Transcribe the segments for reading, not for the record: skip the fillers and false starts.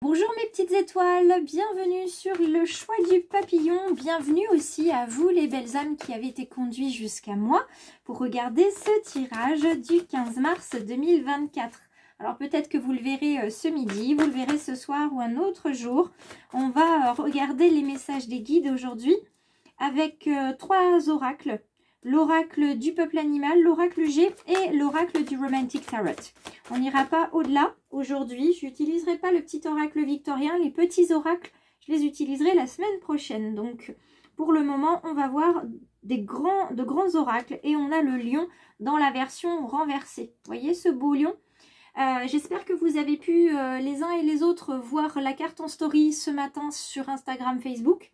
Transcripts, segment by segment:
Bonjour mes petites étoiles, bienvenue sur le choix du papillon, bienvenue aussi à vous les belles âmes qui avez été conduites jusqu'à moi pour regarder ce tirage du 15 mars 2024. Alors peut-être que vous le verrez ce midi, vous le verrez ce soir ou un autre jour. On va regarder les messages des guides aujourd'hui avec trois oracles. L'oracle du peuple animal, l'oracle G et l'oracle du Romantic Tarot. On n'ira pas au-delà aujourd'hui. Je n'utiliserai pas le petit oracle victorien. Les petits oracles, je les utiliserai la semaine prochaine. Donc, pour le moment, on va voir de grands oracles. Et on a le lion dans la version renversée. Vous voyez ce beau lion? J'espère que vous avez pu, les uns et les autres, voir la carte en story ce matin sur Instagram, Facebook.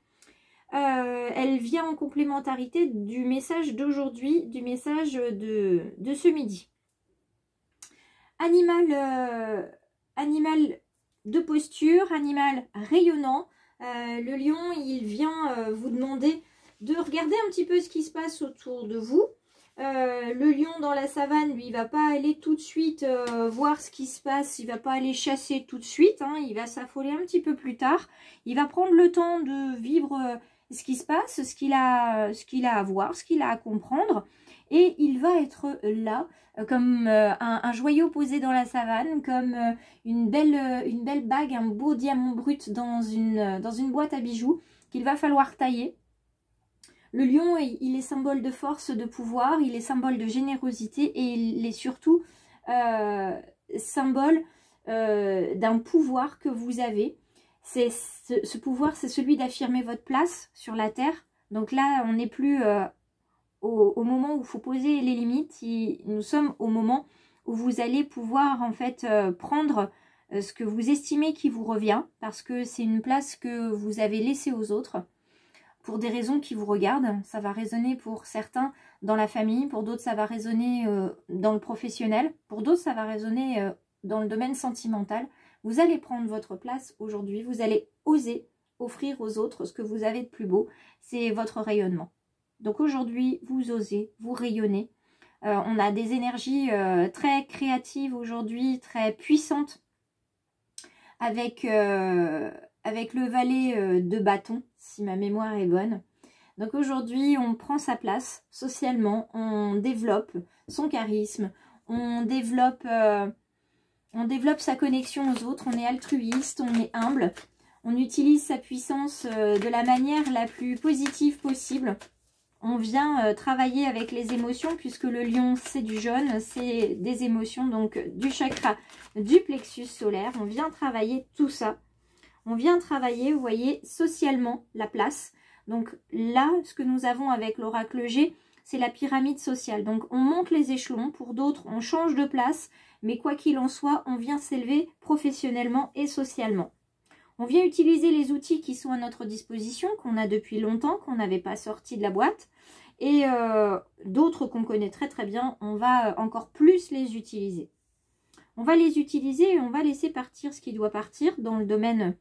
Elle vient en complémentarité du message d'aujourd'hui, du message de ce midi. Animal de posture, animal rayonnant. Le lion, il vient vous demander de regarder un petit peu ce qui se passe autour de vous. Le lion dans la savane, lui, il va pas aller tout de suite voir ce qui se passe, il va pas aller chasser tout de suite, hein, il va s'affoler un petit peu plus tard. Il va prendre le temps de vivre ce qui se passe, ce qu'il a à voir, ce qu'il a à comprendre. Et il va être là, comme un joyau posé dans la savane, comme une belle bague, un beau diamant brut dans une boîte à bijoux qu'il va falloir tailler. Le lion, il est symbole de force, de pouvoir, il est symbole de générosité et il est surtout symbole d'un pouvoir que vous avez. Ce pouvoir, c'est celui d'affirmer votre place sur la terre. Donc là, on n'est plus au moment où il faut poser les limites. Nous sommes au moment où vous allez pouvoir en fait prendre ce que vous estimez qui vous revient, parce que c'est une place que vous avez laissée aux autres pour des raisons qui vous regardent. Ça va résonner pour certains dans la famille, pour d'autres ça va résonner dans le professionnel, pour d'autres ça va résonner dans le domaine sentimental. Vous allez prendre votre place aujourd'hui, vous allez oser offrir aux autres ce que vous avez de plus beau, c'est votre rayonnement. Donc aujourd'hui, vous osez, vous rayonnez. On a des énergies très créatives aujourd'hui, très puissantes, avec le valet de bâton, si ma mémoire est bonne. Donc aujourd'hui, on prend sa place socialement, on développe son charisme, on développe sa connexion aux autres, on est altruiste, on est humble, on utilise sa puissance de la manière la plus positive possible. On vient travailler avec les émotions, puisque le lion, c'est du jaune, c'est des émotions, donc du chakra du plexus solaire. On vient travailler tout ça. On vient travailler, vous voyez, socialement, la place. Donc là, ce que nous avons avec l'oracle G, c'est la pyramide sociale. Donc on monte les échelons, pour d'autres, on change de place. Mais quoi qu'il en soit, on vient s'élever professionnellement et socialement. On vient utiliser les outils qui sont à notre disposition, qu'on a depuis longtemps, qu'on n'avait pas sorti de la boîte. Et d'autres qu'on connaît très très bien, on va encore plus les utiliser. On va les utiliser et on va laisser partir ce qui doit partir dans le domaine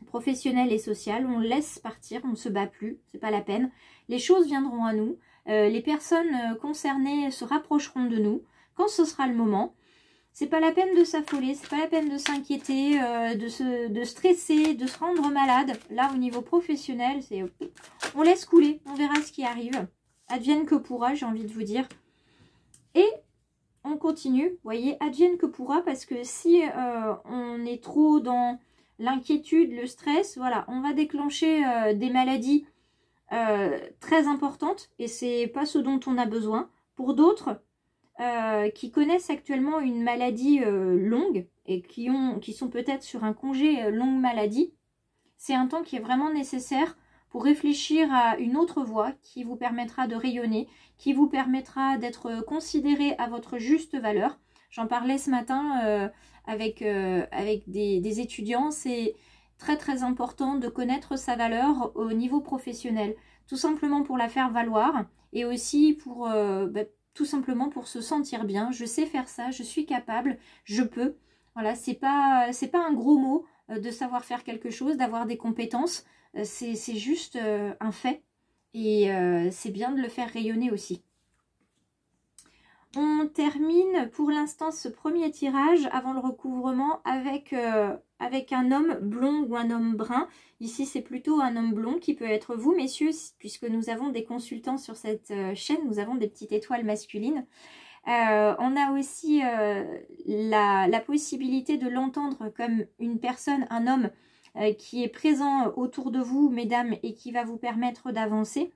professionnel et social. On laisse partir, on ne se bat plus, c'est pas la peine. Les choses viendront à nous. Les personnes concernées se rapprocheront de nous quand ce sera le moment. C'est pas la peine de s'affoler, c'est pas la peine de s'inquiéter, de stresser, de se rendre malade. Là, au niveau professionnel, c'est on laisse couler, on verra ce qui arrive. Advienne que pourra, j'ai envie de vous dire. Et on continue, vous voyez, advienne que pourra, parce que si on est trop dans l'inquiétude, le stress, voilà, on va déclencher des maladies très importantes, et c'est pas ce dont on a besoin. Pour d'autres, qui connaissent actuellement une maladie longue et qui sont peut-être sur un congé longue maladie, c'est un temps qui est vraiment nécessaire pour réfléchir à une autre voie qui vous permettra de rayonner, qui vous permettra d'être considéré à votre juste valeur. J'en parlais ce matin avec des étudiants, c'est très très important de connaître sa valeur au niveau professionnel, tout simplement pour la faire valoir et aussi pour tout simplement pour se sentir bien. Je sais faire ça, je suis capable, je peux. Voilà, c'est pas un gros mot de savoir faire quelque chose, d'avoir des compétences. C'est juste un fait. Et c'est bien de le faire rayonner aussi. On termine pour l'instant ce premier tirage avant le recouvrement avec avec un homme blond ou un homme brun. Ici, c'est plutôt un homme blond qui peut être vous, messieurs, puisque nous avons des consultants sur cette chaîne, nous avons des petites étoiles masculines. On a aussi la possibilité de l'entendre comme une personne, un homme qui est présent autour de vous, mesdames, et qui va vous permettre d'avancer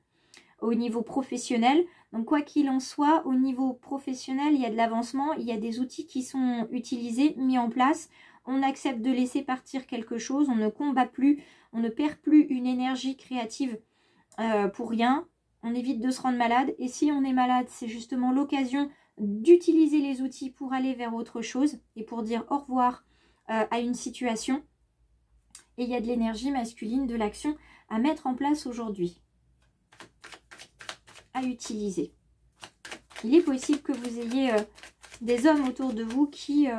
au niveau professionnel. Donc quoi qu'il en soit, au niveau professionnel, il y a de l'avancement, il y a des outils qui sont utilisés, mis en place. On accepte de laisser partir quelque chose, on ne combat plus, on ne perd plus une énergie créative pour rien. On évite de se rendre malade. Et si on est malade, c'est justement l'occasion d'utiliser les outils pour aller vers autre chose et pour dire au revoir à une situation. Et il y a de l'énergie masculine, de l'action à mettre en place aujourd'hui, à utiliser. Il est possible que vous ayez des hommes autour de vous qui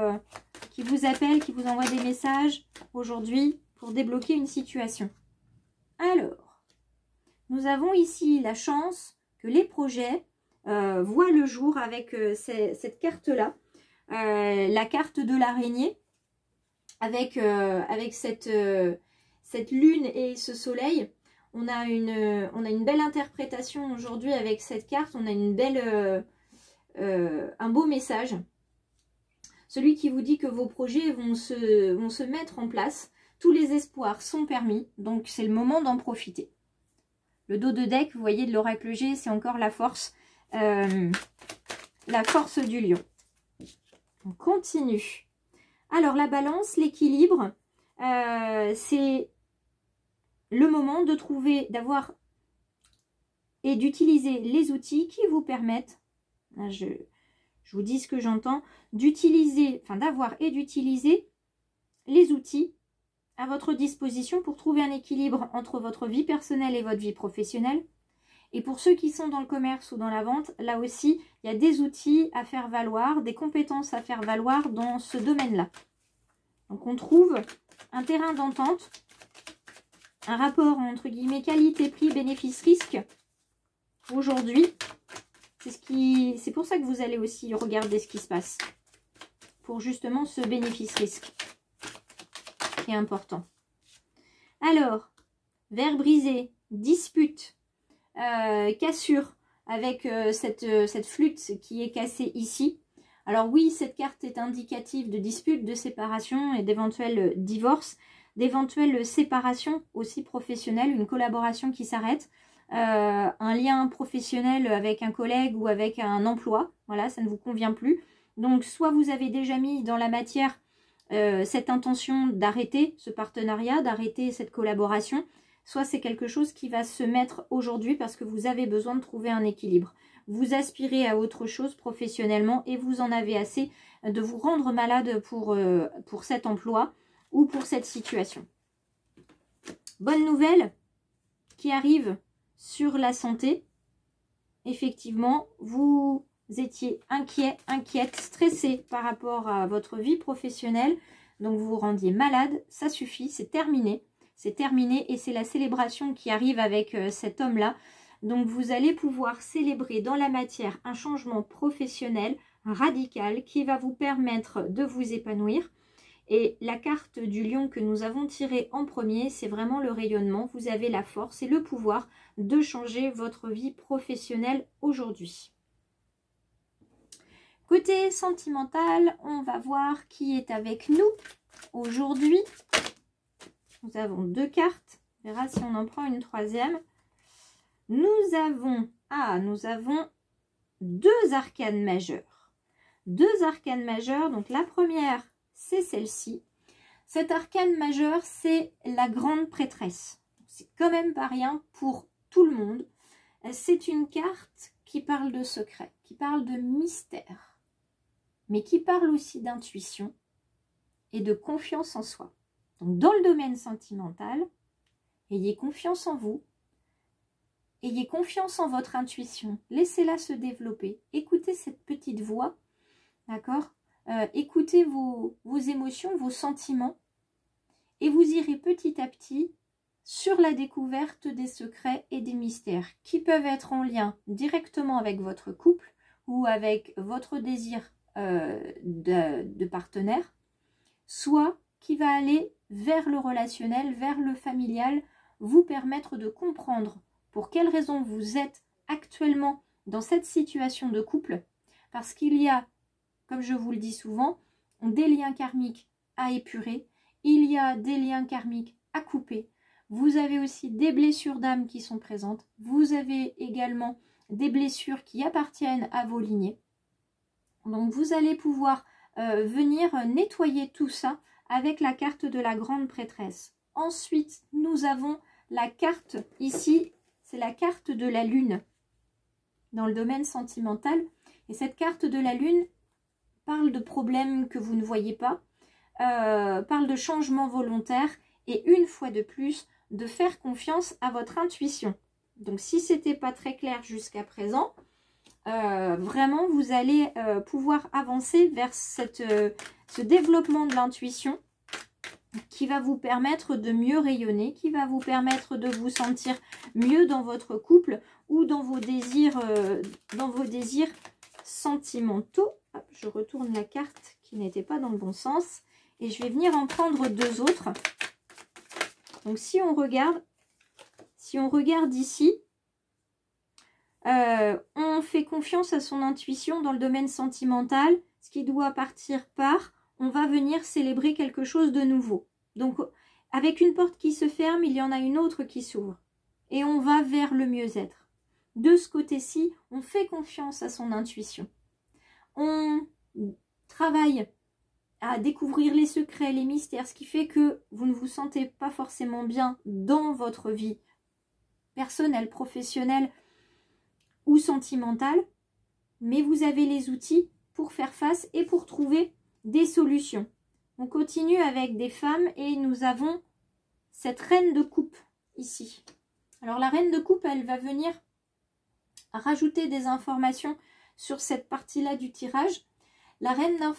vous appellent, qui vous envoient des messages aujourd'hui pour débloquer une situation. Alors, nous avons ici la chance que les projets voient le jour avec cette carte-là, la carte de l'araignée, avec cette lune et ce soleil. On a une belle interprétation aujourd'hui avec cette carte. On a un beau message. Celui qui vous dit que vos projets vont se mettre en place. Tous les espoirs sont permis. Donc, c'est le moment d'en profiter. Le dos de deck, vous voyez, de l'oracle G, c'est encore la force. La force du lion. On continue. Alors, la balance, l'équilibre, c'est le moment de trouver, d'avoir et d'utiliser les outils qui vous permettent, là je vous dis ce que j'entends, d'utiliser, enfin d'avoir et d'utiliser les outils à votre disposition pour trouver un équilibre entre votre vie personnelle et votre vie professionnelle. Et pour ceux qui sont dans le commerce ou dans la vente, là aussi, il y a des outils à faire valoir, des compétences à faire valoir dans ce domaine-là. Donc on trouve un terrain d'entente, un rapport entre guillemets qualité-prix, bénéfice-risque. Aujourd'hui, c'est pour ça que vous allez aussi regarder ce qui se passe. Pour justement ce bénéfice-risque qui est important. Alors, verre brisé, dispute, cassure avec cette flûte qui est cassée ici. Alors oui, cette carte est indicative de dispute, de séparation et d'éventuels divorces, d'éventuelles séparations aussi professionnelles, une collaboration qui s'arrête, un lien professionnel avec un collègue ou avec un emploi, voilà, ça ne vous convient plus. Donc soit vous avez déjà mis dans la matière cette intention d'arrêter ce partenariat, d'arrêter cette collaboration, soit c'est quelque chose qui va se mettre aujourd'hui parce que vous avez besoin de trouver un équilibre. Vous aspirez à autre chose professionnellement et vous en avez assez de vous rendre malade pour cet emploi ou pour cette situation. Bonne nouvelle qui arrive sur la santé. Effectivement, vous étiez inquiète, stressé par rapport à votre vie professionnelle. Donc vous vous rendiez malade, ça suffit, c'est terminé. C'est terminé et c'est la célébration qui arrive avec cet homme-là. Donc vous allez pouvoir célébrer dans la matière un changement professionnel radical qui va vous permettre de vous épanouir. Et la carte du lion que nous avons tirée en premier, c'est vraiment le rayonnement. Vous avez la force et le pouvoir de changer votre vie professionnelle aujourd'hui. Côté sentimental, on va voir qui est avec nous aujourd'hui. Nous avons deux cartes. On verra si on en prend une troisième. Nous avons deux arcanes majeures. Deux arcanes majeures. Donc la première, c'est celle-ci. Cette arcane majeure, c'est la grande prêtresse. C'est quand même pas rien pour tout le monde. C'est une carte qui parle de secret, qui parle de mystère, mais qui parle aussi d'intuition et de confiance en soi. Donc dans le domaine sentimental, ayez confiance en vous, ayez confiance en votre intuition, laissez-la se développer, écoutez cette petite voix, d'accord ? Écoutez vos émotions, vos sentiments, et vous irez petit à petit sur la découverte des secrets et des mystères qui peuvent être en lien directement avec votre couple ou avec votre désir de partenaire, soit qui va aller vers le relationnel, vers le familial, vous permettre de comprendre pour quelles raisons vous êtes actuellement dans cette situation de couple. Parce qu'il y a, comme je vous le dis souvent, des liens karmiques à épurer, il y a des liens karmiques à couper. Vous avez aussi des blessures d'âme qui sont présentes. Vous avez également des blessures qui appartiennent à vos lignées. Donc vous allez pouvoir venir nettoyer tout ça avec la carte de la grande prêtresse. Ensuite, nous avons la carte ici, c'est la carte de la lune dans le domaine sentimental. Et cette carte de la lune parle de problèmes que vous ne voyez pas, parle de changements volontaires et une fois de plus, de faire confiance à votre intuition. Donc si ce n'était pas très clair jusqu'à présent, vraiment vous allez pouvoir avancer vers ce développement de l'intuition qui va vous permettre de mieux rayonner, qui va vous permettre de vous sentir mieux dans votre couple ou dans vos désirs sentimentaux. Hop, je retourne la carte qui n'était pas dans le bon sens et je vais venir en prendre deux autres. Donc si on regarde ici, on fait confiance à son intuition dans le domaine sentimental. Ce qui doit partir part, on va venir célébrer quelque chose de nouveau. Donc avec une porte qui se ferme, il y en a une autre qui s'ouvre. Et on va vers le mieux-être. De ce côté-ci, on fait confiance à son intuition. On travaille à découvrir les secrets, les mystères, ce qui fait que vous ne vous sentez pas forcément bien dans votre vie personnelle, professionnelle ou sentimentale, mais vous avez les outils pour faire face et pour trouver des solutions. On continue avec des femmes et nous avons cette reine de coupe ici. Alors la reine de coupe, elle va venir rajouter des informations sur cette partie-là du tirage. La reine de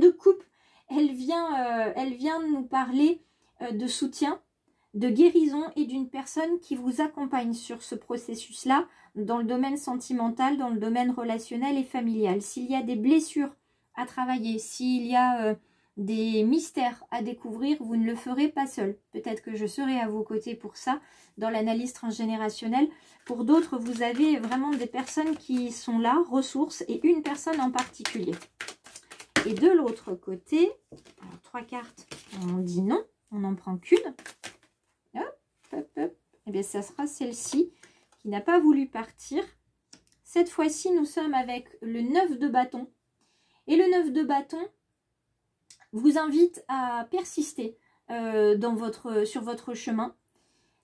coupe, elle vient nous parler de soutien, de guérison et d'une personne qui vous accompagne sur ce processus-là dans le domaine sentimental, dans le domaine relationnel et familial. S'il y a des blessures à travailler, s'il y a des mystères à découvrir, vous ne le ferez pas seul. Peut-être que je serai à vos côtés pour ça, dans l'analyse transgénérationnelle. Pour d'autres, vous avez vraiment des personnes qui sont là, ressources, et une personne en particulier. Et de l'autre côté, alors 3 cartes, on dit non, on n'en prend qu'une. Hop, hop, hop. Et bien, ça sera celle-ci qui n'a pas voulu partir. Cette fois-ci, nous sommes avec le 9 de bâton. Et le 9 de bâton vous invite à persister sur votre chemin.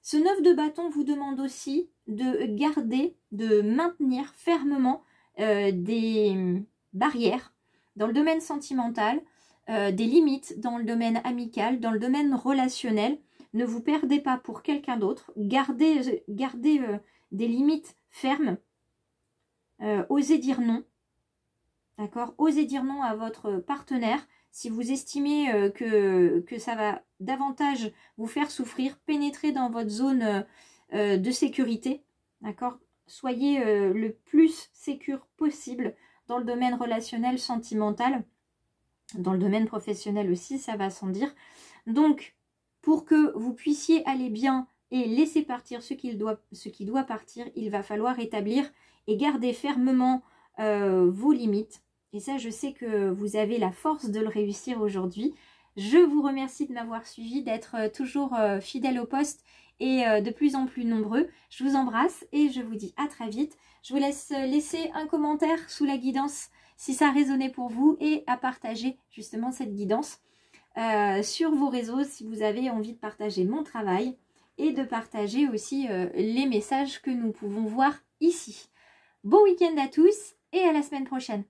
Ce 9 de bâton vous demande aussi de garder, de maintenir fermement des barrières dans le domaine sentimental, des limites dans le domaine amical, dans le domaine relationnel. Ne vous perdez pas pour quelqu'un d'autre. Gardez des limites fermes. Osez dire non. D'accord? Osez dire non à votre partenaire. Si vous estimez que ça va davantage vous faire souffrir, pénétrez dans votre zone de sécurité. D'accord? Soyez le plus sécure possible dans le domaine relationnel, sentimental. Dans le domaine professionnel aussi, ça va sans dire. Donc, pour que vous puissiez aller bien et laisser partir ce qui doit partir, il va falloir établir et garder fermement vos limites. Et ça, je sais que vous avez la force de le réussir aujourd'hui. Je vous remercie de m'avoir suivi, d'être toujours fidèle au poste et de plus en plus nombreux. Je vous embrasse et je vous dis à très vite. Je vous laisse laisser un commentaire sous la guidance si ça a résonné pour vous et à partager justement cette guidance sur vos réseaux si vous avez envie de partager mon travail et de partager aussi les messages que nous pouvons voir ici. Bon week-end à tous et à la semaine prochaine.